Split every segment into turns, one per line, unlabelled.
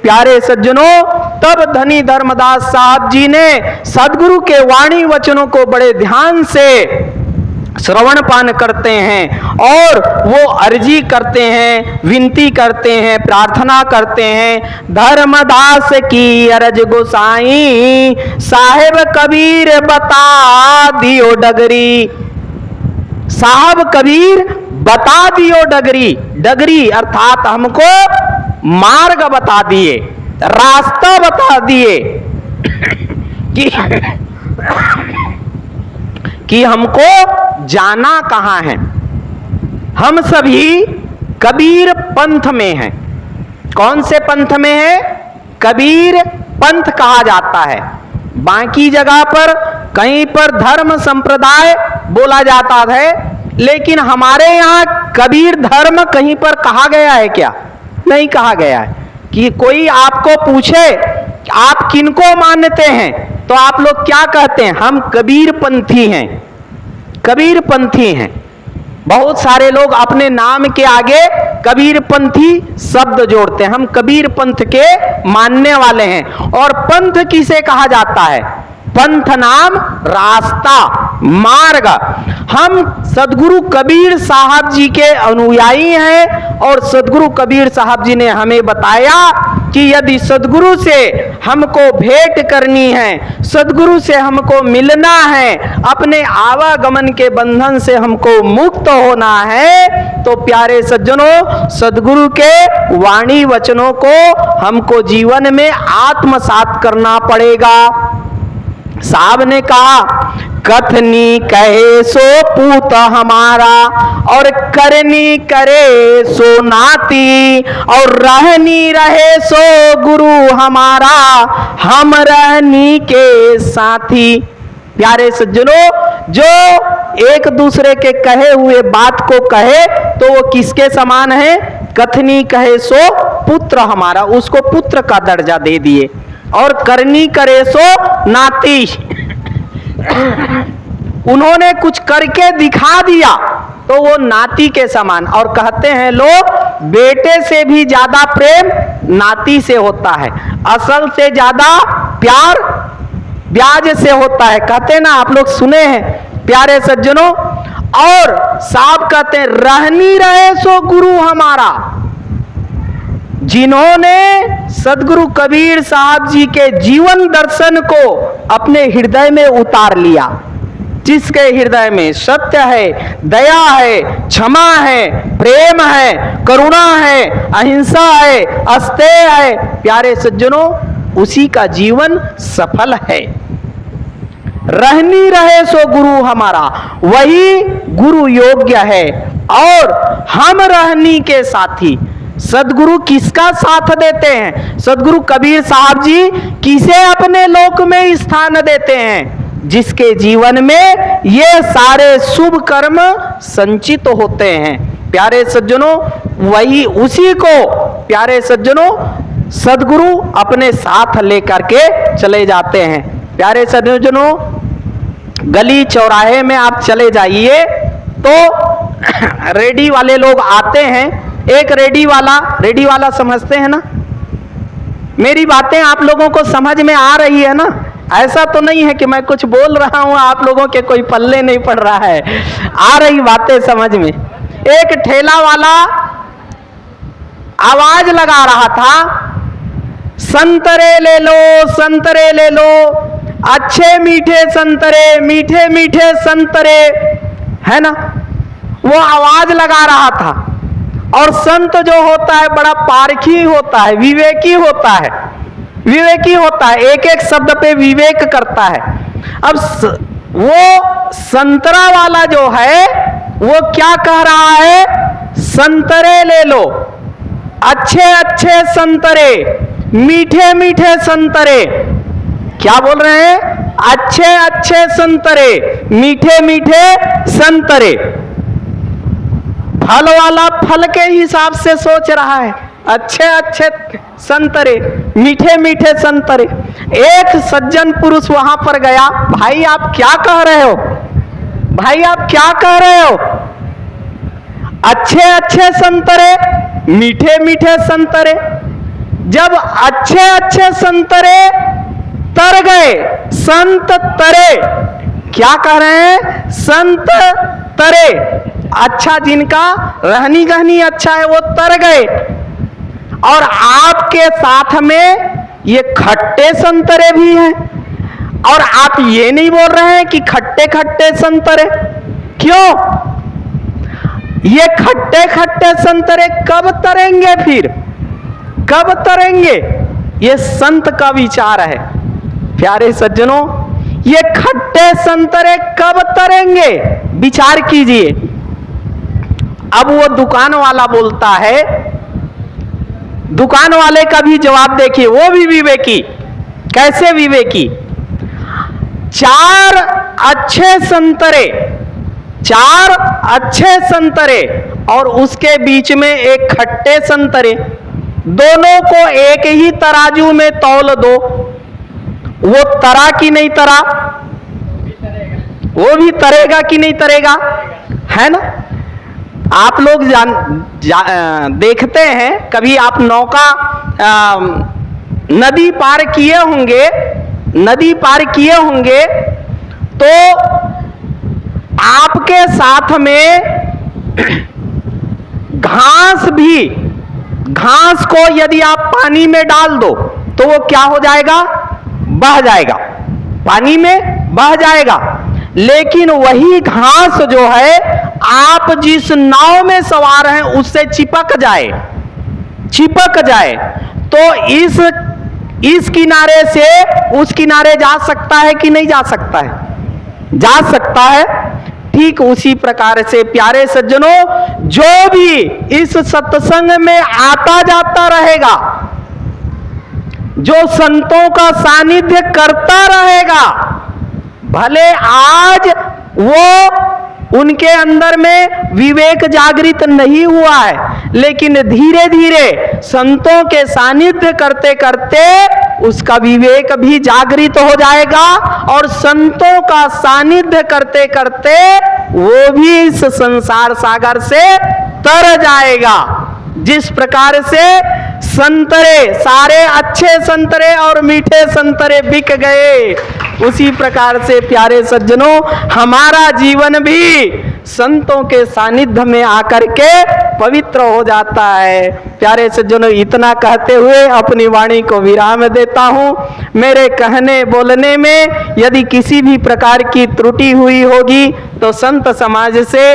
प्यारे सज्जनों, तब धनी धर्मदास साहब जी ने सदगुरु के वाणी वचनों को बड़े ध्यान से श्रवण पान करते हैं और वो अर्जी करते हैं, विनती करते हैं, प्रार्थना करते हैं। धर्मदास की अरज गोसाई, साहेब कबीर बता दियो डगरी। साहब कबीर बता दियो डगरी। डगरी अर्थात हमको मार्ग बता दिए, रास्ता बता दिए कि हमको जाना कहां है। हम सभी कबीर पंथ में हैं। कौन से पंथ में है? कबीर पंथ कहा जाता है। बाकी जगह पर कहीं पर धर्म संप्रदाय बोला जाता है, लेकिन हमारे यहाँ कबीर धर्म कहीं पर कहा गया है क्या? नहीं कहा गया है। कि कोई आपको पूछे आप किनको मानते हैं, तो आप लोग क्या कहते हैं? हम कबीर पंथी हैं, कबीर पंथी हैं। बहुत सारे लोग अपने नाम के आगे कबीर पंथी शब्द जोड़ते हैं। हम कबीर पंथ के मानने वाले हैं। और पंथ किसे कहा जाता है? पंथ नाम रास्ता, मार्ग। हम सदगुरु कबीर साहब जी के अनुयायी हैं और सदगुरु कबीर साहब जी ने हमें बताया कि यदि सदगुरु से हमको भेंट करनी है, सदगुरु से हमको मिलना है, अपने आवागमन के बंधन से हमको मुक्त होना है, तो प्यारे सज्जनों, सदगुरु के वाणी वचनों को हमको जीवन में आत्मसात करना पड़ेगा। साहब ने कहा, कथनी कहे सो पूत हमारा और करनी करे सो नाती और रहनी रहे सो गुरु हमारा, हम रहनी के साथी। प्यारे सज्जनों, जो एक दूसरे के कहे हुए बात को कहे तो वो किसके समान है? कथनी कहे सो पुत्र हमारा, उसको पुत्र का दर्जा दे दिए। और करनी करे सो नाती, उन्होंने कुछ करके दिखा दिया तो वो नाती के समान। और कहते हैं लोग, बेटे से भी ज्यादा प्रेम नाती से होता है, असल से ज्यादा प्यार ब्याज से होता है। कहते ना, आप लोग सुने हैं प्यारे सज्जनों। और साहब कहते हैं, रहनी रहे सो गुरु हमारा। जिन्होंने सदगुरु कबीर साहब जी के जीवन दर्शन को अपने हृदय में उतार लिया, जिसके हृदय में सत्य है, दया है, क्षमा है, प्रेम है, करुणा है, अहिंसा है, अस्तेय है, प्यारे सज्जनों, उसी का जीवन सफल है। रहनी रहे सो गुरु हमारा, वही गुरु योग्य है। और हम रहनी के साथी। सदगुरु किसका साथ देते हैं? सदगुरु कबीर साहब जी किसे अपने लोक में स्थान देते हैं? जिसके जीवन में ये सारे शुभ कर्म संचित होते हैं। प्यारे सज्जनों, वही उसी को प्यारे सज्जनों सदगुरु अपने साथ लेकर के चले जाते हैं। प्यारे सज्जनों, गली चौराहे में आप चले जाइए तो रेडी वाले लोग आते हैं। एक रेडी वाला समझते हैं ना? मेरी बातें आप लोगों को समझ में आ रही है ना? ऐसा तो नहीं है कि मैं कुछ बोल रहा हूं आप लोगों के कोई पल्ले नहीं पड़ रहा है, आ रही बातें समझ में। एक ठेला वाला आवाज लगा रहा था, संतरे ले लो, संतरे ले लो, अच्छे मीठे संतरे, मीठे मीठे संतरे, है ना? वो आवाज लगा रहा था। और संत जो होता है बड़ा पारखी होता है, विवेकी होता है, विवेकी होता है, एक एक शब्द पे विवेक करता है। अब वो संतरा वाला जो है वो क्या कह रहा है? संतरे ले लो, अच्छे अच्छे संतरे, मीठे मीठे संतरे। क्या बोल रहे हैं? अच्छे अच्छे संतरे, मीठे मीठे संतरे। फल वाला फल के हिसाब से सोच रहा है, अच्छे अच्छे संतरे, मीठे मीठे संतरे। एक सज्जन पुरुष वहां पर गया, भाई आप क्या कह रहे हो? भाई आप क्या कह रहे हो? अच्छे अच्छे संतरे, मीठे मीठे संतरे। जब अच्छे अच्छे संतरे तर गए, संत तरे, क्या कह रहे हैं? संत तरे, अच्छा जिनका रहनी गहनी अच्छा है वो तर गए, और आपके साथ में ये खट्टे संतरे भी हैं, और आप ये नहीं बोल रहे हैं कि खट्टे खट्टे संतरे। क्यों? ये खट्टे खट्टे संतरे कब तरेंगे? फिर कब तरेंगे? ये संत का विचार है। प्यारे सज्जनों, ये खट्टे संतरे कब तरेंगे? विचार कीजिए। अब वो दुकान वाला बोलता है, दुकान वाले का भी जवाब देखिए, वो भी विवेकी। कैसे विवेकी? 4 अच्छे संतरे, 4 अच्छे संतरे और उसके बीच में एक खट्टे संतरे, दोनों को एक ही तराजू में तौल दो, वो तरा कि नहीं तरा? वो भी तरेगा कि नहीं तरेगा? है ना? आप लोग देखते हैं, कभी आप नौका नदी पार किए होंगे, नदी पार किए होंगे, तो आपके साथ में घास भी, घास को यदि आप पानी में डाल दो तो वो क्या हो जाएगा? बह जाएगा, पानी में बह जाएगा। लेकिन वही घास जो है, आप जिस नाव में सवार हैं उससे चिपक जाए, चिपक जाए, तो इस किनारे से उस किनारे जा सकता है कि नहीं जा सकता है? जा सकता है। ठीक उसी प्रकार से प्यारे सज्जनों, जो भी इस सत्संग में आता जाता रहेगा, जो संतों का सानिध्य करता रहेगा, भले आज वो उनके अंदर में विवेक जागृत नहीं हुआ है, लेकिन धीरे धीरे संतों के सानिध्य करते करते उसका विवेक भी जागृत हो जाएगा, और संतों का सानिध्य करते करते वो भी इस संसार सागर से तर जाएगा। जिस प्रकार से संतरे, सारे अच्छे संतरे और मीठे संतरे बिक गए, उसी प्रकार से प्यारे सज्जनों, हमारा जीवन भी संतों के सानिध्य में आकर के पवित्र हो जाता है। प्यारे सज्जनों, इतना कहते हुए अपनी वाणी को विराम देता हूं। मेरे कहने बोलने में यदि किसी भी प्रकार की त्रुटि हुई होगी तो संत समाज से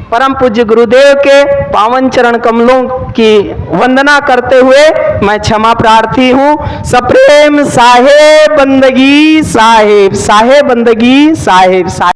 परम पूज्य गुरुदेव के पावन चरण कमलों की वंदना करते हुए मैं क्षमा प्रार्थी हूँ। सप्रेम साहेब बंदगी साहेब, साहेब बंदगी साहेब, साहेब।